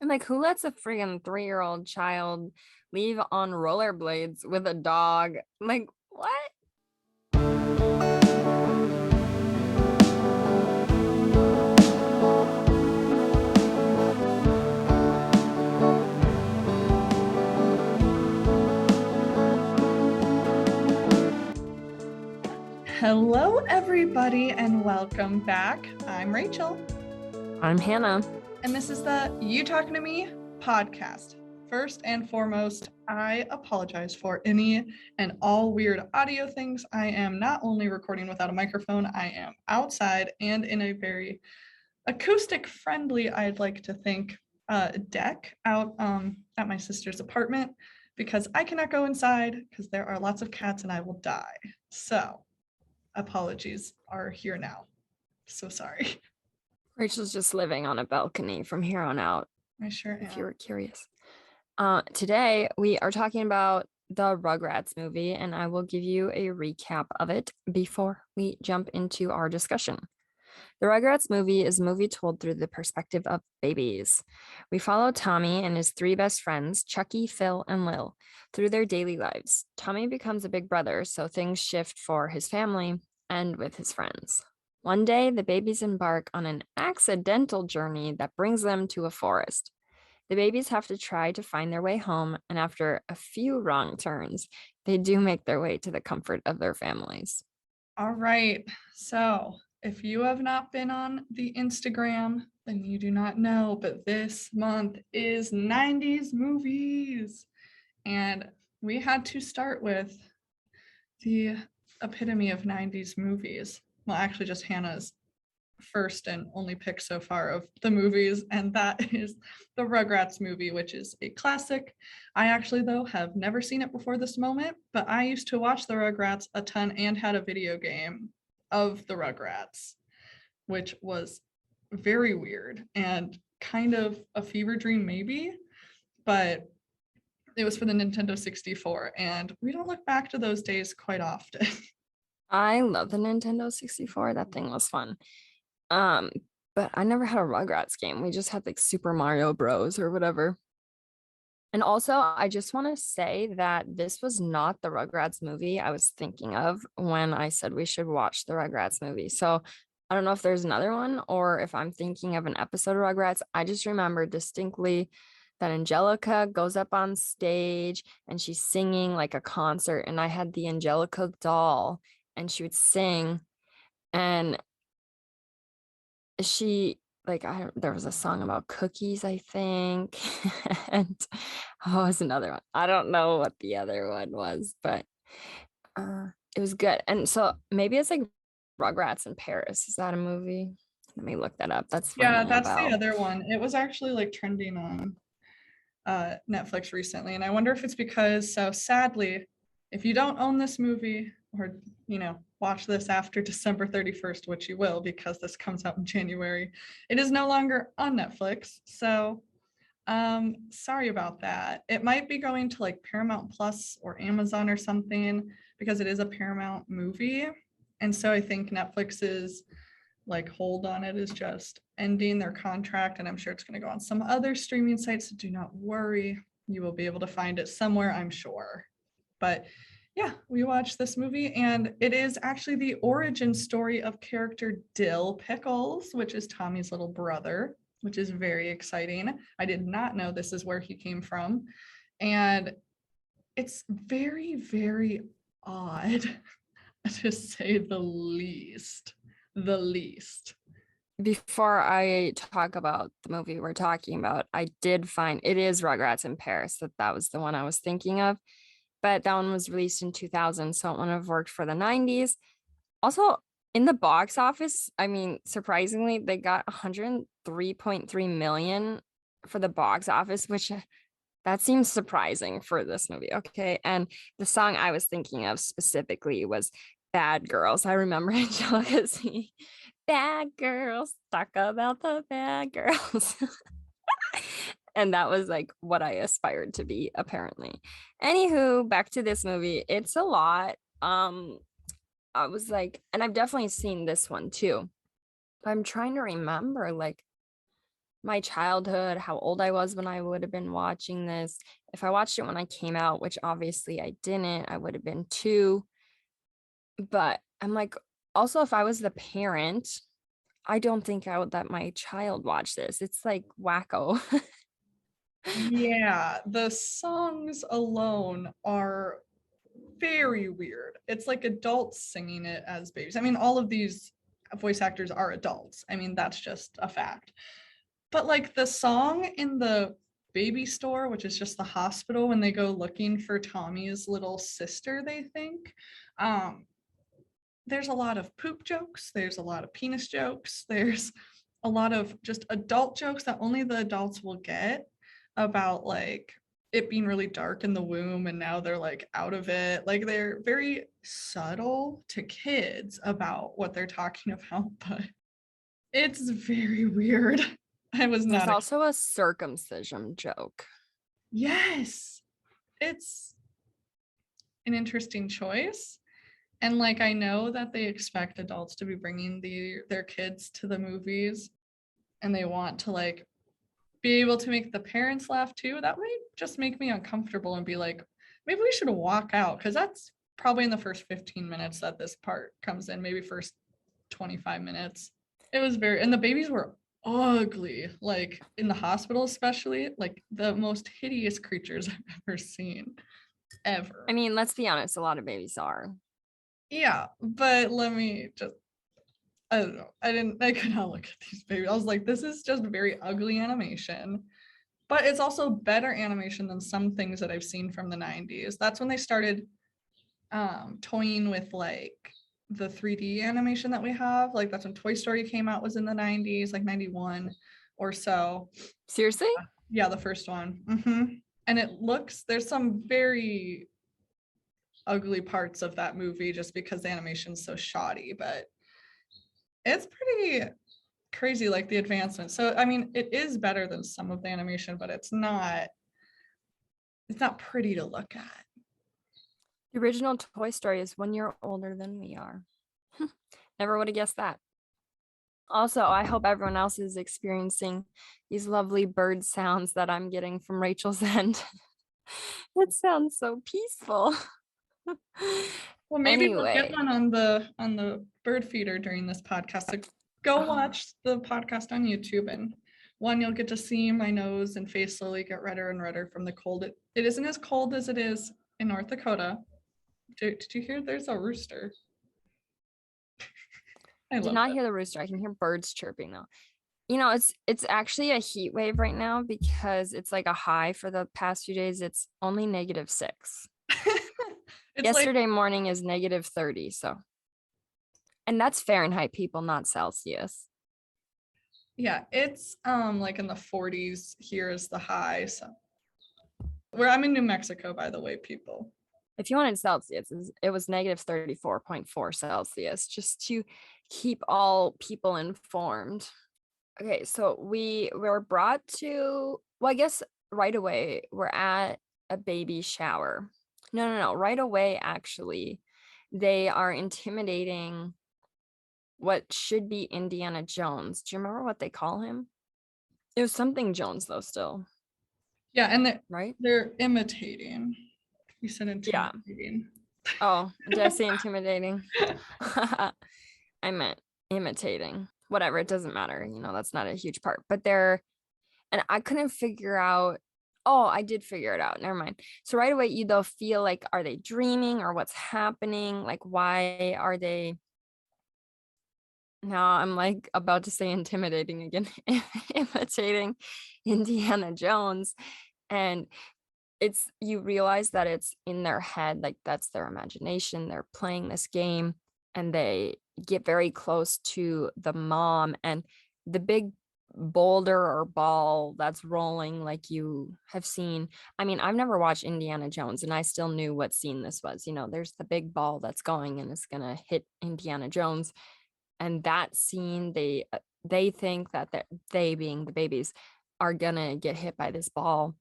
Like, who lets a friggin' 3-year-old child leave on rollerblades with a dog? Like, what? Hello, everybody, and welcome back. I'm Rachel. I'm Hannah. And this is the You Talking to Me podcast. First and foremost, I apologize for any and all weird audio things. I am not only recording without a microphone, I am outside and in a very acoustic friendly, I'd like to think, deck out at my sister's apartment because I cannot go inside because there are lots of cats and I will die. So apologies are here now. So sorry. Rachel's just living on a balcony from here on out, I sure if am. you were curious. Today, we are talking about the Rugrats movie, and I will give you a recap of it before we jump into our discussion. The Rugrats movie is a movie told through the perspective of babies. We follow Tommy and his three best friends, Chucky, Phil, and Lil, through their daily lives. Tommy becomes a big brother, so things shift for his family and with his friends. One day, the babies embark on an accidental journey that brings them to a forest. The babies have to try to find their way home, and after a few wrong turns, they do make their way to the comfort of their families. All right. So if you have not been on the Instagram, then you do not know, but this month is 90s movies. And we had to start with the epitome of 90s movies. Well, actually, just Hannah's first and only pick so far of the movies, and that is the Rugrats movie, which is a classic. I actually, though, have never seen it before this moment, but I used to watch the Rugrats a ton and had a video game of the Rugrats, which was very weird and kind of a fever dream, maybe, but it was for the Nintendo 64, and we don't look back to those days quite often. I love the Nintendo 64. That thing was fun. Um, but I never had a Rugrats game. We just had like Super Mario Bros. Or whatever. And also, I just want to say that this was not the Rugrats movie I was thinking of when I said we should watch the Rugrats movie. So I don't know if there's another one or if I'm thinking of an episode of Rugrats. I just remember distinctly that Angelica goes up on stage and she's singing like a concert, and I had the Angelica doll and she would sing, and she like there was a song about cookies, I think. And oh, was another one. I don't know what the other one was, but it was good. And so maybe it's like Rugrats in Paris. Is that a movie? Let me look that up. That's Yeah, ringing a that's the bell. other one. It was actually like trending on Netflix recently, and I wonder if it's because, so sadly, if you don't own this movie or watch this after December 31st, which you will because this comes out in January, it is no longer on Netflix. So sorry about that. It might be going to like Paramount Plus or Amazon or something because it is a Paramount movie, and so I think Netflix's like hold on it is just ending their contract, and I'm sure it's going to go on some other streaming sites, so do not worry, you will be able to find it somewhere, I'm sure. But yeah, we watched this movie, and it is actually the origin story of character Dill Pickles, which is Tommy's little brother, which is very exciting. I did not know this is where he came from, and it's very, very odd to say the least. Before I talk about the movie we're talking about, I did find it is Rugrats in Paris. That was the one I was thinking of. But that one was released in 2000, so it wouldn't have worked for the 90s. Also, in the box office, I mean, surprisingly, they got 103.3 million for the box office, which that seems surprising for this movie. Okay. And the song I was thinking of specifically was Bad Girls. I remember Angelica singing Bad Girls, talk about the bad girls. And that was like what I aspired to be, apparently. Anywho, back to this movie. It's a lot. I was like, and I've definitely seen this one too. But I'm trying to remember, like, my childhood, how old I was when I would have been watching this. If I watched it when I came out, which obviously I didn't, I would have been 2. But I'm like, also, if I was the parent, I don't think I would let my child watch this. It's like wacko. Yeah, the songs alone are very weird. It's like adults singing it as babies. I mean, all of these voice actors are adults. I mean, that's just a fact. But like the song in the baby store, which is just the hospital when they go looking for Tommy's little sister, they think. Um, there's a lot of poop jokes, there's a lot of penis jokes, there's a lot of just adult jokes that only the adults will get about like it being really dark in the womb and now they're like out of it. Like they're very subtle to kids about what they're talking about, but it's very weird. I was There's not. also a circumcision joke. Yes, it's an interesting choice. And like I know that they expect adults to be bringing their kids to the movies and they want to like be able to make the parents laugh too. That might just make me uncomfortable and be like, maybe we should walk out because that's probably in the first 15 minutes that this part comes in, maybe first 25 minutes. It was very, and the babies were ugly, like in the hospital, especially, like the most hideous creatures I've ever seen, I ever. mean, let's be honest, a lot of babies are. Yeah, but let me just, I don't know. I could not look at these babies. I was like, this is just very ugly animation. But it's also better animation than some things that I've seen from the 90s. That's when they started toying with like the 3D animation that we have. Like that's when Toy Story came out was in the 90s, like 91 or so. Seriously? Yeah, the first one. And it looks there's some very ugly parts of that movie just because the animation's so shoddy, but it's pretty crazy like the advancement. So I mean, it is better than some of the animation, but it's not pretty to look at. The original Toy Story is 1 year older than we are. Never would have guessed that. Also, I hope everyone else is experiencing these lovely bird sounds that I'm getting from Rachel's end. It sounds so peaceful. Well, maybe we'll get Anyway, one on the bird feeder during this podcast. So go watch the podcast on YouTube, and one you'll get to see my nose and face slowly get redder and redder from the cold. It isn't as cold as it is in North Dakota. Did you hear? There's a rooster. I did love not that. hear the rooster. I can hear birds chirping though. It's actually a heat wave right now because it's like a high for the past few days. It's only -6. It's like Yesterday morning is -30. So, and that's Fahrenheit, people, not Celsius. yeah, it's like in the 40s here is the high. So where I'm in New Mexico, by the way, people. If you wanted Celsius, it was -34.4 Celsius, just to keep all people informed. Okay, so we were brought to, well, I guess right away we're at a baby shower. No. Right away, actually, they are intimidating what should be Indiana Jones. Do you remember what they call him? It was something Jones, though, still, Yeah, and right? they're imitating. You said Yeah. intimidating. Oh, did I say intimidating? I meant imitating. Whatever, it doesn't matter. That's not a huge part. But and I couldn't figure out. Oh, I did figure it out. Never mind. So right away, they'll feel like, are they dreaming or what's happening? Like, why are they? Now I'm like about to say intimidating again, imitating Indiana Jones. And you realize that it's in their head, like that's their imagination. They're playing this game and they get very close to the mom and the big boulder or ball that's rolling, like you have seen. I mean, I've never watched Indiana Jones and I still knew what scene this was. There's the big ball that's going and it's gonna hit Indiana Jones. And that scene, they think that they being the babies are gonna get hit by this ball,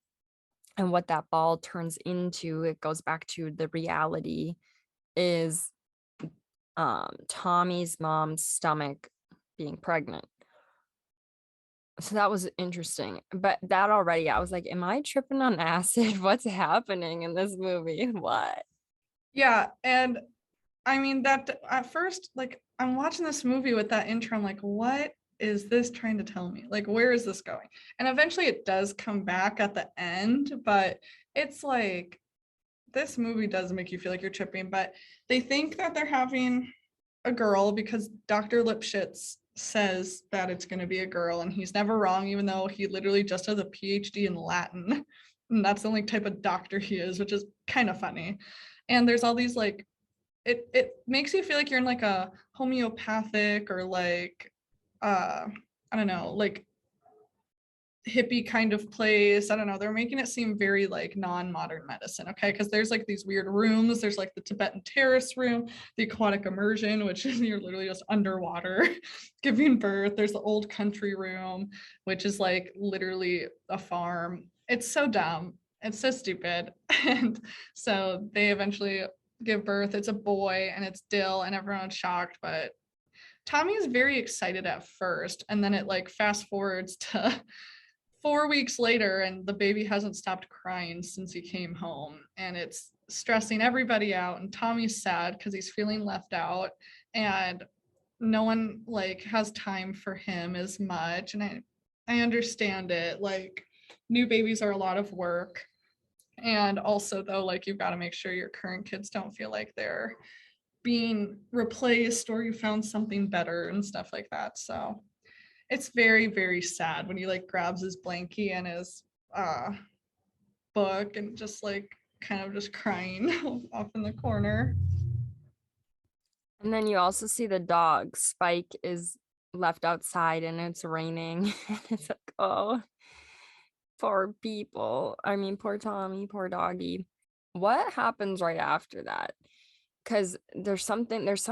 and what that ball turns into, it goes back to the reality, is Tommy's mom's stomach being pregnant. So that was interesting. But that already, I was like, am I tripping on acid? What's happening in this movie? What? Yeah, and I mean that at first, like I'm watching this movie with that intro, I'm like, what is this trying to tell me? Like, where is this going? And eventually it does come back at the end, but it's like this movie does make you feel like you're tripping, but they think that they're having a girl because Dr. Lipschitz says that it's going to be a girl, and he's never wrong, even though he literally just has a PhD in Latin. And that's the only type of doctor he is, which is kind of funny. And there's all these like it makes you feel like you're in like a homeopathic or like I don't know, like hippie kind of place. I don't know. They're making it seem very like non-modern medicine, okay? Because there's like these weird rooms. There's like the Tibetan terrace room, the aquatic immersion, which is you're literally just underwater giving birth. There's the old country room, which is like literally a farm. It's so dumb. It's so stupid. And so they eventually give birth. It's a boy and it's Dill, and everyone's shocked, but Tommy is very excited at first, and then it like fast forwards to 4 weeks later, and the baby hasn't stopped crying since he came home, and it's stressing everybody out. And Tommy's sad because he's feeling left out, and no one like has time for him as much. And I understand it. Like new babies are a lot of work. And also though, like you've got to make sure your current kids don't feel like they're being replaced or you found something better and stuff like that. So it's very, very sad when he like grabs his blankie and his uh book and just like kind of just crying off in the corner. And then you also see the dog. Spike is left outside and it's raining. It's like, oh, poor people. I mean, poor Tommy, poor doggy. What happens right after that? Because there's some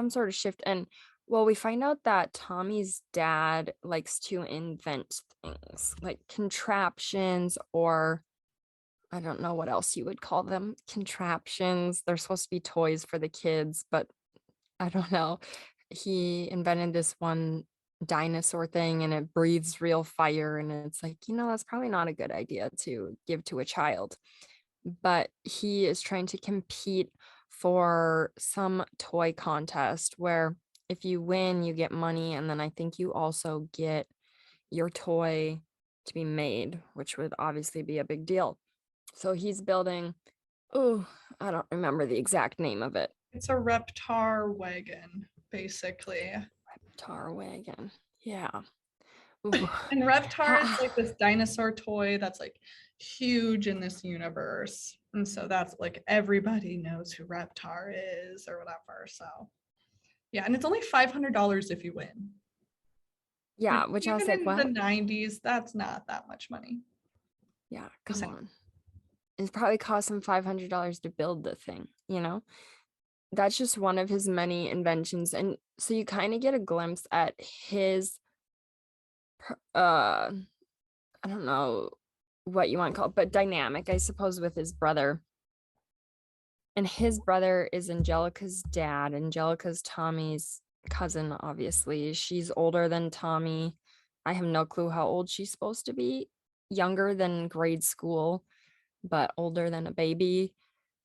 sort of shift. And well, we find out that Tommy's dad likes to invent things like contraptions, or I don't know what else you would call them. Contraptions. They're supposed to be toys for the kids, but I don't know. He invented this one dinosaur thing and it breathes real fire. And it's like, that's probably not a good idea to give to a child. But he is trying to compete for some toy contest where if you win, you get money. And then I think you also get your toy to be made, which would obviously be a big deal. So he's building, oh, I don't remember the exact name of it. It's a Reptar wagon, basically. Tar wagon. Yeah. Ooh. And Reptar is like this dinosaur toy that's like huge in this universe. And so that's like everybody knows who Reptar is or whatever. So yeah, and it's only $500 if you win. Yeah, which I was Even like, in the what? 90s, that's not that much money. Yeah, Just come saying. on. It probably cost him $500 to build the thing. That's just one of his many inventions. And so you kind of get a glimpse at his I don't know what you want to call it, but dynamic, I suppose, with his brother. And his brother is Angelica's dad. Angelica's Tommy's cousin, obviously. She's older than Tommy. I have no clue how old she's supposed to be. Younger than grade school, but older than a baby.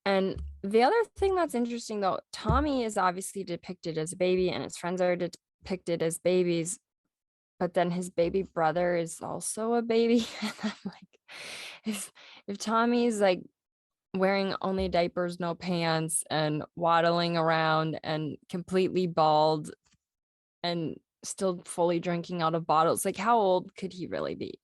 And the other thing that's interesting, though, Tommy is obviously depicted as a baby and his friends are depicted as babies, but then his baby brother is also a baby. And I'm like, if Tommy's like wearing only diapers, no pants, and waddling around and completely bald and still fully drinking out of bottles, like how old could he really be?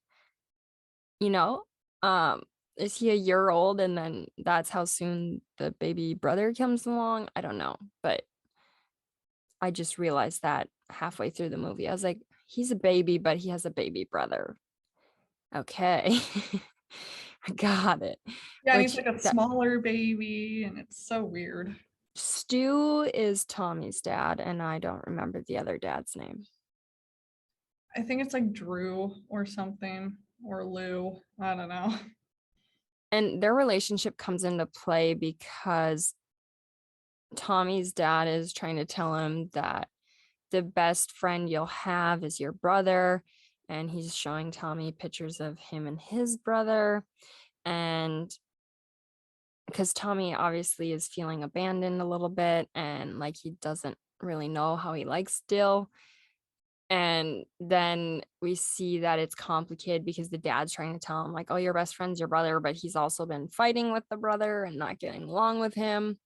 You know? Um, is he a year old and then that's how soon the baby brother comes along? I don't know, but I just realized that halfway through the movie. I was like, he's a baby, but he has a baby brother. Okay. I got it. Yeah, and he's Which like a that smaller baby, and it's so weird. Stu is Tommy's dad, and I don't remember the other dad's name. I think it's like Drew or something, or Lou. I don't know. And their relationship comes into play because Tommy's dad is trying to tell him that the best friend you'll have is your brother. and he's showing Tommy pictures of him and his brother. And because Tommy obviously is feeling abandoned a little bit and like he doesn't really know how he likes Dill. And then we see that it's complicated because the dad's trying to tell him, like, oh, your best friend's your brother, but he's also been fighting with the brother and not getting along with him.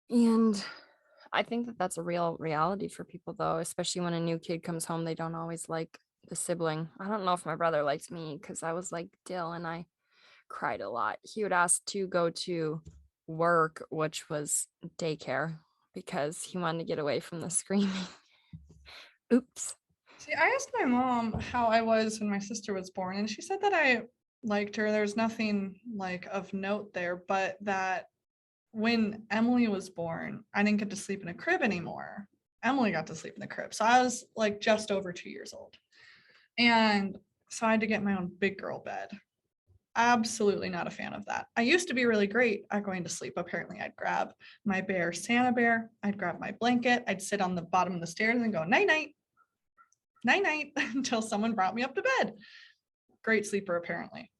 And I think that that's a real reality for people, though, especially when a new kid comes home, they don't always like the sibling. I don't know if my brother likes me because I was like Dill and I cried a lot. He would ask to go to work, which was daycare, because he wanted to get away from the screaming. Oops. See, I asked my mom how I was when my sister was born, and she said that I liked her. There's nothing like of note there, but that when Emily was born, I didn't get to sleep in a crib anymore. Emily got to sleep in the crib. So I was like just over 2 years old. And so I had to get my own big girl bed. Absolutely not a fan of that. I used to be really great at going to sleep. Apparently, I'd grab my bear, Santa Bear, I'd grab my blanket, I'd sit on the bottom of the stairs and go night night, night night until someone brought me up to bed. Great sleeper, apparently.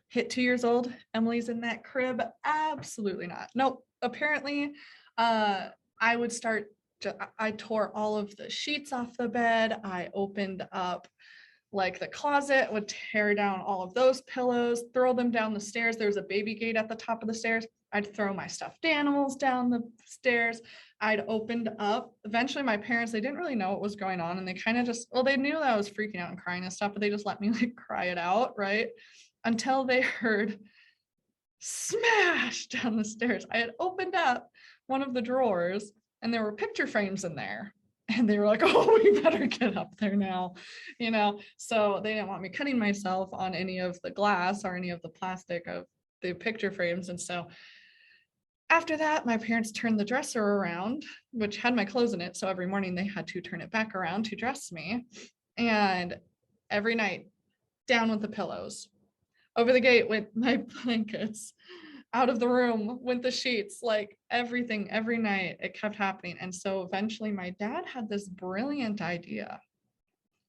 Hit 2 years old, Emily's in that crib. Absolutely not. Nope. Apparently, I would start. I tore all of the sheets off the bed. I opened up like the closet, would tear down all of those pillows, throw them down the stairs. There was a baby gate at the top of the stairs. I'd throw my stuffed animals down the stairs. I'd opened up. Eventually, my parents, they didn't really know what was going on. And they kind of just, well, they knew that I was freaking out and crying and stuff, but they just let me like cry it out, right? Until they heard smash down the stairs. I had opened up one of the drawers and there were picture frames in there. And they were like, oh, we better get up there now, you know? So they didn't want me cutting myself on any of the glass or any of the plastic of the picture frames. And so after that, my parents turned the dresser around, which had my clothes in it. So every morning they had to turn it back around to dress me. And every night, down with the pillows. Over the gate went my blankets. Out of the room went the sheets, like everything, every night. It kept happening. And so eventually my dad had this brilliant idea.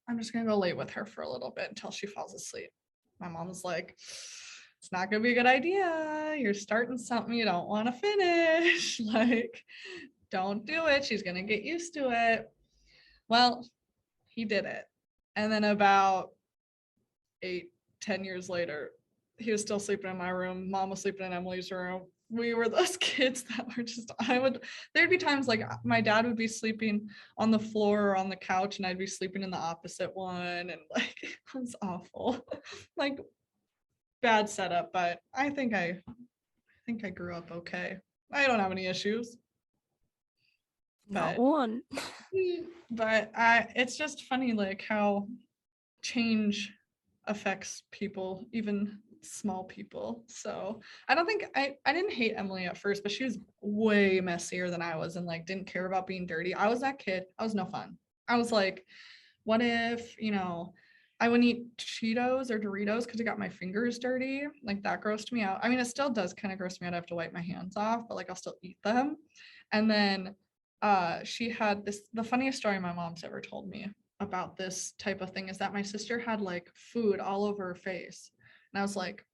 I'm just going to go lay with her for a little bit until she falls asleep. My mom was like, it's not going to be a good idea. You're starting something you don't want to finish. Like, don't do it. She's going to get used to it. Well, he did it. And then about 8-10 years later, he was still sleeping in my room. Mom was sleeping in Emily's room. We were those kids that were just, there'd be times like my dad would be sleeping on the floor or on the couch and I'd be sleeping in the opposite one. And like, it was awful. Like bad setup, but I think I grew up okay. I don't have any issues. Not But one. it's just funny like how change affects people, even small people. So I don't think I didn't hate Emily at first, but she was way messier than I was and like didn't care about being dirty. I was that kid. I was no fun. I was like, what if, I wouldn't eat Cheetos or Doritos because it got my fingers dirty. Like that grossed me out. I mean, it still does kind of gross me out. I have to wipe my hands off, but like I'll still eat them. And then she had the funniest story my mom's ever told me about this type of thing is that my sister had like food all over her face. And I was like,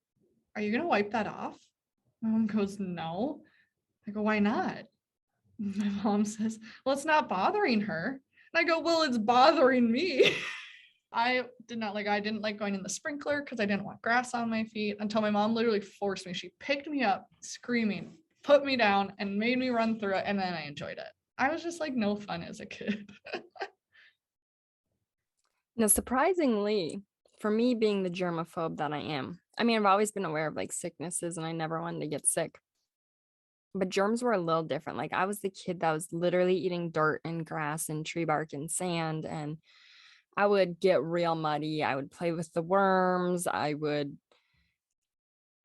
are you going to wipe that off? My mom goes, no. I go, why not? My mom says, well, it's not bothering her. And I go, well, it's bothering me. I didn't like going in the sprinkler because I didn't want grass on my feet until my mom literally forced me. She picked me up screaming, put me down and made me run through it. And then I enjoyed it. I was just like no fun as a kid. Now, surprisingly, for me being the germaphobe that I am, I mean, I've always been aware of like sicknesses and I never wanted to get sick. But germs were a little different. Like I was the kid that was literally eating dirt and grass and tree bark and sand. And I would get real muddy. I would play with the worms. I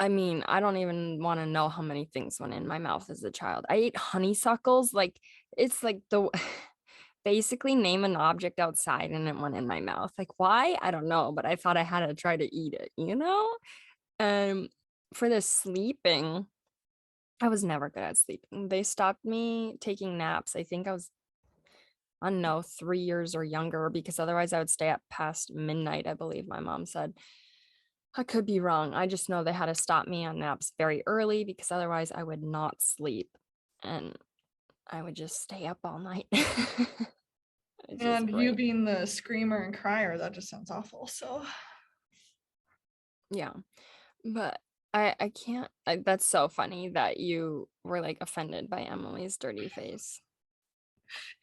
mean, I don't even want to know how many things went in my mouth as a child. I ate honeysuckles. Like it's like the basically name an object outside and it went in my mouth. Like why? I don't know, but I thought I had to try to eat it, you know? For the sleeping, I was never good at sleeping. They stopped me taking naps. I think I was I don't know, 3 years or younger, because otherwise I would stay up past midnight, I believe my mom said. I could be wrong. I just know they had to stop me on naps very early because otherwise I would not sleep and I would just stay up all night. It's just And you great. being the screamer and crier, that just sounds awful. So Yeah. But I can't that's so funny that you were like offended by Emily's dirty face.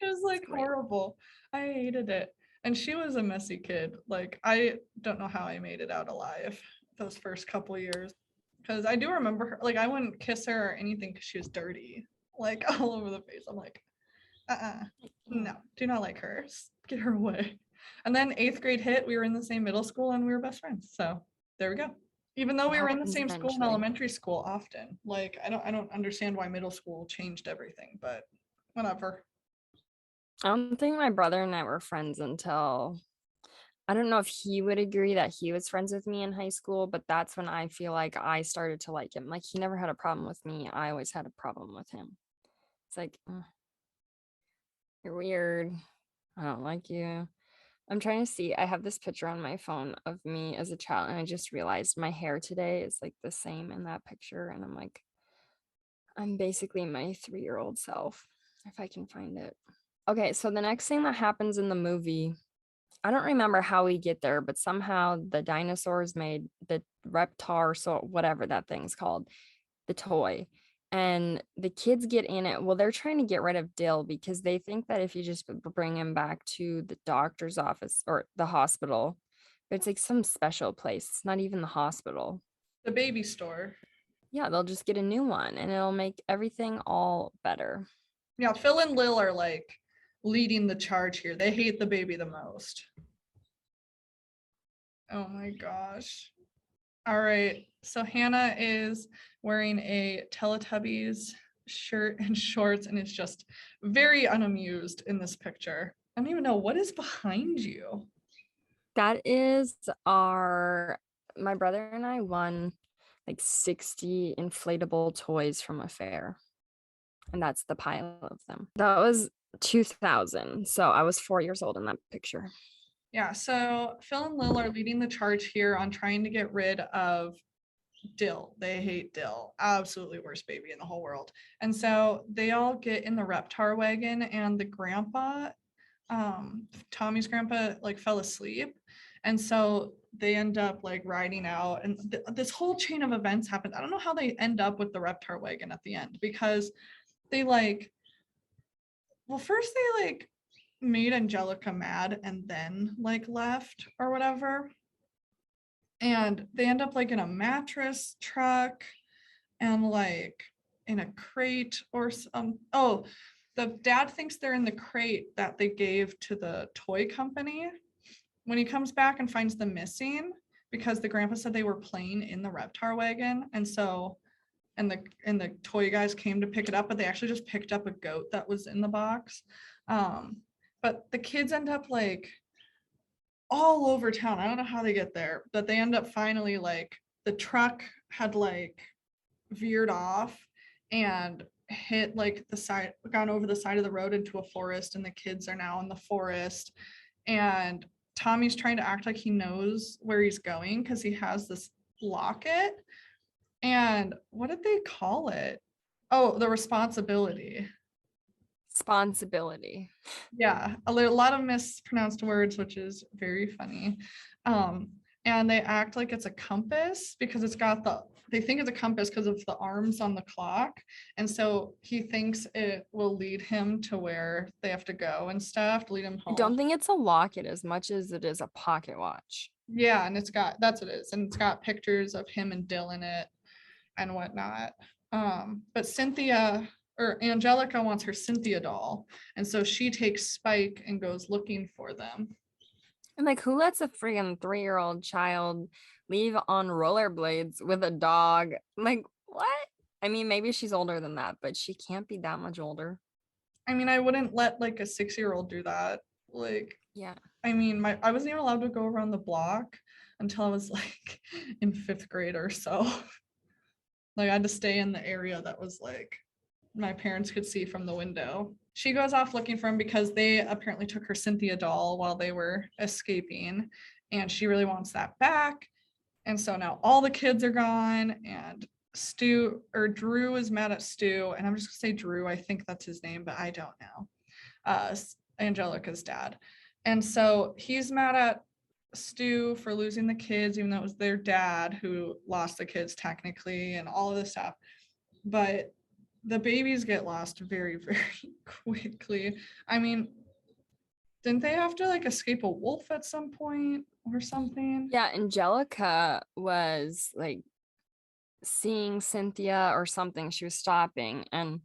it was It's like great. horrible. I hated it. And she was a messy kid. Like I don't know how I made it out alive those first couple years. Because I do remember her, like I wouldn't kiss her or anything because she was dirty, like all over the face. I'm like, Yeah. no, do not like her. Just get her away. And then 8th grade hit, we were in the same middle school and we were best friends. So there we go. Even though It we were in the happens same school in eventually. elementary school often. Like I don't understand why middle school changed everything, but whatever. I don't think my brother and I were friends until I don't know if he would agree that he was friends with me in high school, but that's when I feel like I started to like him. Like he never had a problem with me. I always had a problem with him. It's like, you're weird. I don't like you. I'm trying to see. I have this picture on my phone of me as a child, and I just realized my hair today is like the same in that picture. And I'm like, I'm basically my 3-year-old self, if I can find it. Okay, so the next thing that happens in the movie, I don't remember how we get there, but somehow the dinosaurs made the Reptar, so whatever that thing's called, the toy. And the kids get in it. Well, they're trying to get rid of Dill because they think that if you just bring him back to the doctor's office or the hospital, but it's like some special place. It's not even the hospital. The baby store. Yeah, they'll just get a new one and it'll make everything all better. Yeah, Phil and Lil are like leading the charge here. They hate the baby the most. Oh my gosh. All right. So Hannah is wearing a Teletubbies shirt and shorts and is just very unamused in this picture. I don't even know what is behind you. That is our my brother and I won like 60 inflatable toys from a fair. And that's the pile of them. That was 2000. So I was 4 years old in that picture. Yeah, so Phil and Lil are leading the charge here on trying to get rid of Dill. They hate Dill. Absolutely worst baby in the whole world. And so they all get in the Reptar wagon and the grandpa, Tommy's grandpa, like fell asleep. And so they end up like riding out and this whole chain of events happens. I don't know how they end up with the Reptar wagon at the end because they like, well, first they like made Angelica mad and then like left or whatever. And they end up like in a mattress truck and like in a crate or some. Oh, the dad thinks they're in the crate that they gave to the toy company when he comes back and finds them missing because the grandpa said they were playing in the Reptar wagon. And so and the toy guys came to pick it up, but they actually just picked up a goat that was in the box. But the kids end up like all over town. I don't know how they get there, but they end up finally like the truck had like veered off and hit like the side, gone over the side of the road into a forest, and the kids are now in the forest. And Tommy's trying to act like he knows where he's going because he has this locket. And what did they call it? Oh, the responsibility. Responsibility. Yeah, a lot of mispronounced words, which is very funny. Um, and they act like it's a compass because it's got they think it's a compass because of the arms on the clock. And so he thinks it will lead him to where they have to go and stuff to lead him I home. don't think it's a locket as much as it is a pocket watch. Yeah, and that's what it is. And it's got pictures of him and Dylan in it and whatnot. But Cynthia or Angelica wants her Cynthia doll. And so she takes Spike and goes looking for them. And like, who lets a freaking 3-year-old child leave on rollerblades with a dog? Like, what? I mean, maybe she's older than that, but she can't be that much older. I mean, I wouldn't let like a 6-year-old do that. Like, Yeah. I mean, I wasn't even allowed to go around the block until I was like in 5th grade or so. Like I had to stay in the area that was like my parents could see from the window. She goes off looking for him because they apparently took her Cynthia doll while they were escaping, and she really wants that back. And so now all the kids are gone, and Drew is mad at Stu, and I'm just gonna say Drew. I think that's his name, but I don't know. Angelica's dad. And so he's mad at Stu for losing the kids, even though it was their dad who lost the kids technically, and all of this stuff. But the babies get lost very, very quickly. I mean, didn't they have to like escape a wolf at some point or something? Yeah, Angelica was like seeing Cynthia or something. She was stopping, and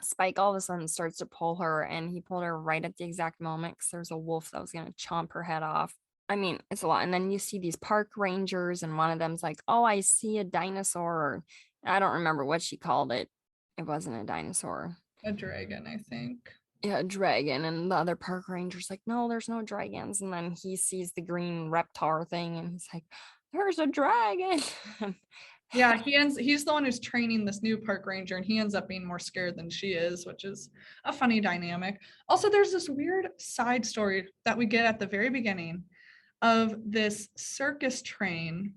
Spike all of a sudden starts to pull her, and he pulled her right at the exact moment because there's a wolf that was going to chomp her head off. I mean, it's a lot. And then you see these park rangers, and one of them's like, "Oh, I see a dinosaur." Or, I don't remember what she called it. It wasn't a dinosaur. A dragon, I think. Yeah, a dragon. And the other park ranger's like, "No, there's no dragons." And then he sees the green reptar thing, and he's like, "There's a dragon." Yeah, he's the one who's training this new park ranger, and he ends up being more scared than she is, which is a funny dynamic. Also, there's this weird side story that we get at the very beginning of this circus train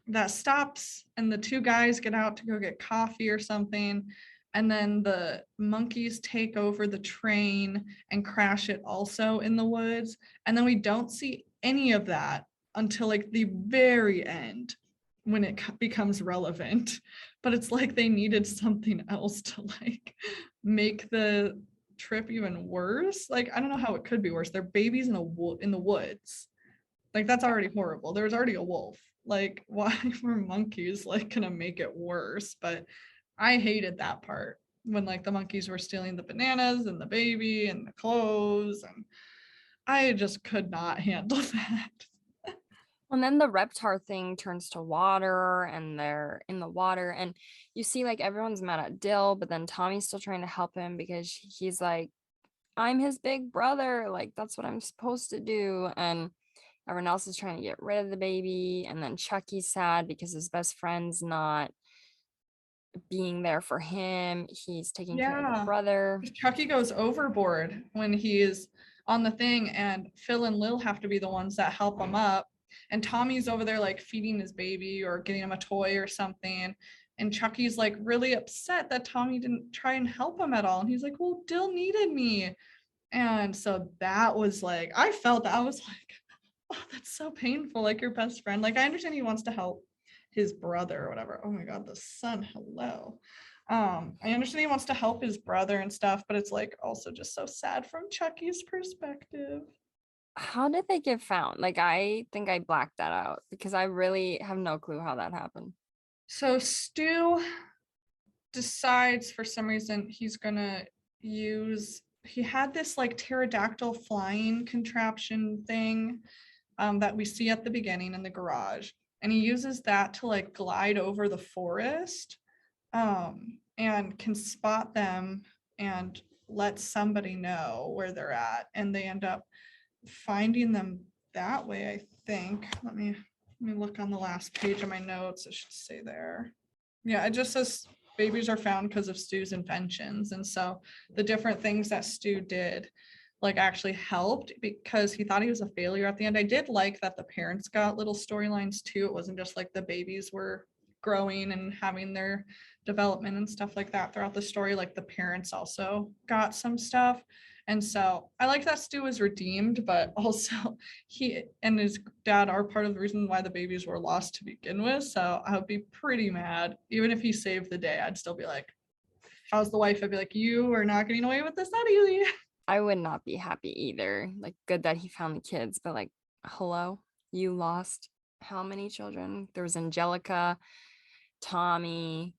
that stops, and the two guys get out to go get coffee or something, and then the monkeys take over the train and crash it also in the woods, and then we don't see any of that until like the very end when it becomes relevant. But it's like they needed something else to like make the trip even worse. Like, I don't know how it could be worse. They're babies in the woods. Like, that's already horrible. There's already a wolf. Like, why were monkeys like gonna make it worse? But I hated that part when like the monkeys were stealing the bananas and the baby and the clothes, and I just could not handle that. And then the reptar thing turns to water, and they're in the water, and you see like everyone's mad at Dill, but then Tommy's still trying to help him because he's like, "I'm his big brother, like that's what I'm supposed to do." And everyone else is trying to get rid of the baby, and then Chucky's sad because his best friend's not being there for him. He's taking care of the Yeah, brother. Chucky goes overboard when he is on the thing, and Phil and Lil have to be the ones that help him up. And Tommy's over there like feeding his baby or getting him a toy or something. And Chucky's like really upset that Tommy didn't try and help him at all. And he's like, "Well, Dill needed me." And so that was like, I felt that. I was like, oh, that's so painful. Like your best friend. Like, I understand he wants to help his brother or whatever. Oh my God, the sun. Hello. I understand he wants to help his brother and stuff, but it's like also just so sad from Chucky's perspective. How did they get found? Like, I think I blacked that out because I really have no clue how that happened. So Stu decides for some reason he's gonna he had this like pterodactyl flying contraption thing that we see at the beginning in the garage, and he uses that to like glide over the forest, and can spot them and let somebody know where they're at, and they end up finding them that way, I think. Let me look on the last page of my notes. It should say there. Yeah, it just says babies are found because of Stu's inventions. And so the different things that Stu did like actually helped because he thought he was a failure at the end. I did like that the parents got little storylines too. It wasn't just like the babies were growing and having their development and stuff like that throughout the story. Like the parents also got some stuff. And so I like that Stu was redeemed, but also he and his dad are part of the reason why the babies were lost to begin with. So I would be pretty mad. Even if he saved the day, I'd still be like, how's the wife? I'd be like, you are not getting away with this that easy. I would not be happy either. Like, good that he found the kids, but like, hello, you lost how many children? There was Angelica, Tommy,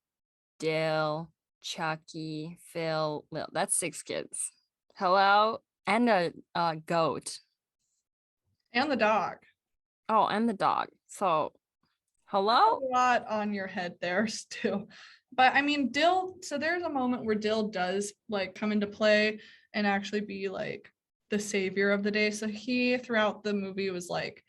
Dill, Chucky, Phil, Lil. That's 6 kids. Hello, and a goat. And the dog. Oh, and the dog. So, A hello. lot on your head there still. But I mean, Dill, so there's a moment where Dill does like come into play and actually be like the savior of the day. So he throughout the movie was like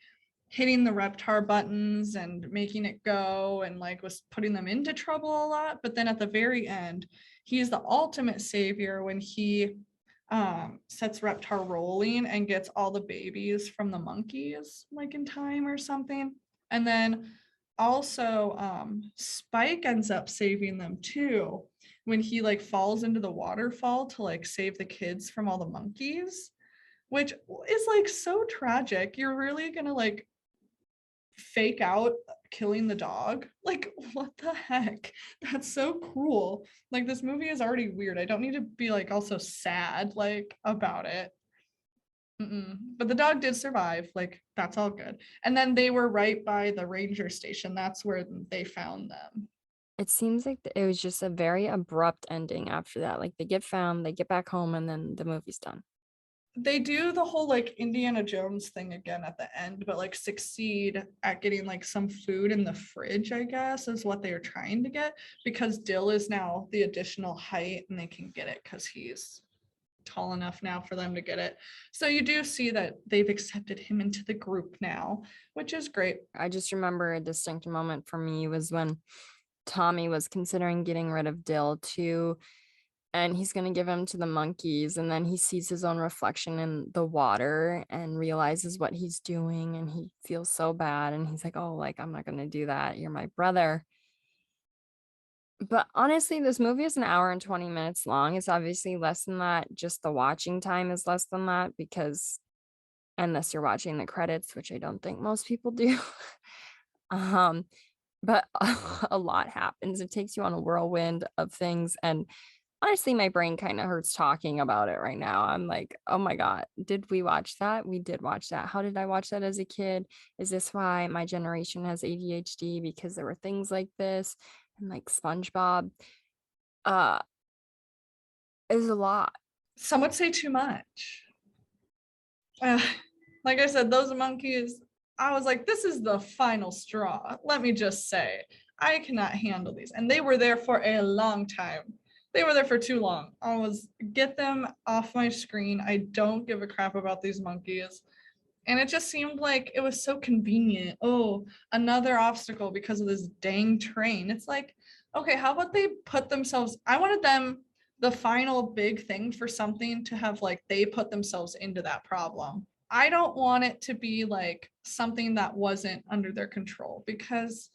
hitting the Reptar buttons and making it go, and like was putting them into trouble a lot. But then at the very end, he's the ultimate savior when he sets Reptar rolling and gets all the babies from the monkeys like in time or something. And then also Spike ends up saving them too when he like falls into the waterfall to like save the kids from all the monkeys, which is like so tragic. You're really gonna like fake out killing the dog? Like, what the heck? That's so cruel. Like, this movie is already weird. I don't need to be like also sad like about it. But the dog did survive. Like, that's all good. And then they were right by the ranger station. That's where they found them. It seems like it was just a very abrupt ending after that. Like they get found, they get back home, and then the movie's done. They do the whole like Indiana Jones thing again at the end, but like succeed at getting like some food in the fridge, I guess, is what they are trying to get, because Dill is now the additional height and they can get it because he's tall enough now for them to get it. So you do see that they've accepted him into the group now, which is great. I just remember a distinct moment for me was when Tommy was considering getting rid of Dill too, and he's going to give him to the monkeys, and then he sees his own reflection in the water and realizes what he's doing, and he feels so bad, and he's like, oh, like I'm not going to do that, you're my brother. But honestly, this movie is an hour and 20 minutes long. It's obviously less than that. Just the watching time is less than that, because unless you're watching the credits, which I don't think most people do. um but a lot happens. It takes you on a whirlwind of things, and honestly, my brain kind of hurts talking about it right now. I'm like, oh my God, did we watch that? We did watch that. How did I watch that as a kid? Is this why my generation has ADHD? Because there were things like this, and like SpongeBob. Uh, it was a lot. Some would say too much. Uh, like I said, those monkeys, I was like, this is the final straw. Let me just say, I cannot handle these. And they were there for a long time. They were there for too long. I was, get them off my screen. I don't give a crap about these monkeys. And it just seemed like it was so convenient. Oh, another obstacle because of this dang train. It's like, okay, how about they put themselves, I wanted them, the final big thing for something to have like they put themselves into that problem. I don't want it to be like something that wasn't under their control, because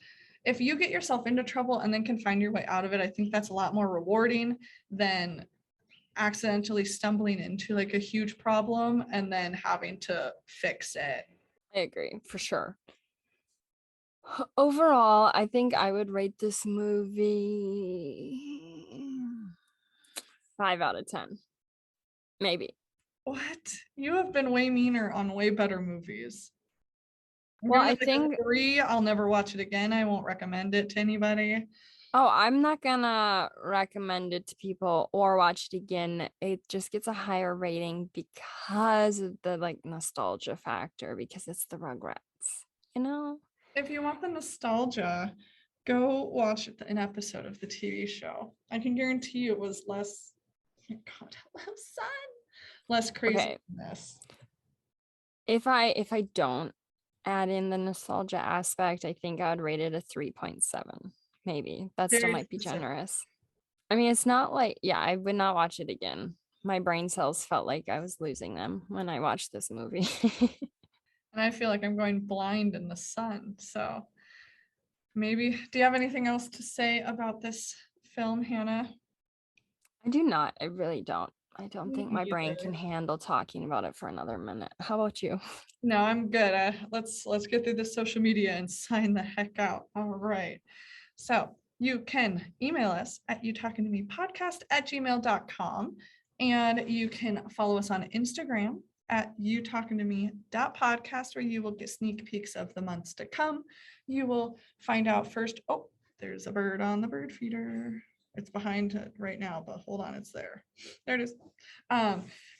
if you get yourself into trouble and then can find your way out of it, I think that's a lot more rewarding than accidentally stumbling into like a huge problem and then having to fix it. I agree for sure. Overall, I think I would rate this movie 5 out of 10, maybe. What? You have been way meaner on way better movies. I'm Well, giving I it like a think, 3. I'll never watch it again. I won't recommend it to anybody. oh, I'm not gonna recommend it to people or watch it again. It just gets a higher rating because of the like nostalgia factor, because it's the Rugrats, you know? If you want the nostalgia, go watch an episode of the TV show. I can guarantee you it was less. Oh my God, hello, son. Less crazy Okay, than this. if I don't add in the nostalgia aspect, I think I would rate it a 3.7. Maybe. That still Very might be specific. generous. I mean, it's not like, yeah, I would not watch it again. My brain cells felt like I was losing them when I watched this movie. And I feel like I'm going blind in the sun. So maybe, do you have anything else to say about this film, Hannah? I do not. I really don't. I don't Me think my brain can neither. handle talking about it for another minute. How about you? No, I'm good. Let's get through the social media and sign the heck out. All right. So you can email us at youtalkingtomepodcast@gmail.com, and you can follow us on Instagram at youtalkingtome.podcast, where you will get sneak peeks of the months to come. You will find out first. Oh, there's a bird on the bird feeder. It's behind it right now, but hold on, it's there. There it is.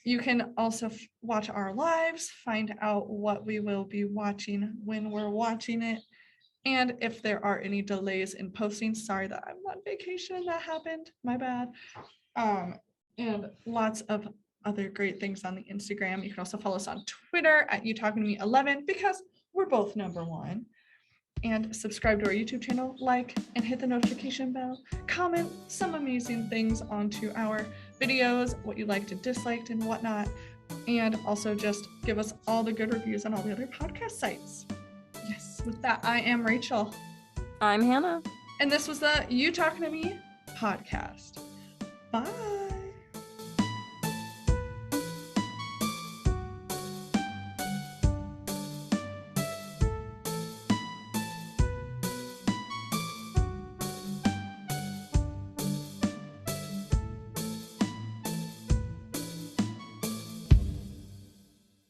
You can also watch our lives, find out what we will be watching when we're watching it. And if there are any delays in posting, sorry that I'm on vacation and that happened, my bad. And lots of other great things on the Instagram. You can also follow us on Twitter at you talking to me 11, because we're both number one. And subscribe to our YouTube channel, like, and hit the notification bell. Comment some amazing things onto our videos, what you liked and disliked and whatnot. And also just give us all the good reviews on all the other podcast sites. Yes, with that, I am Rachel. I'm Hannah. And this was the You Talking to Me podcast. Bye.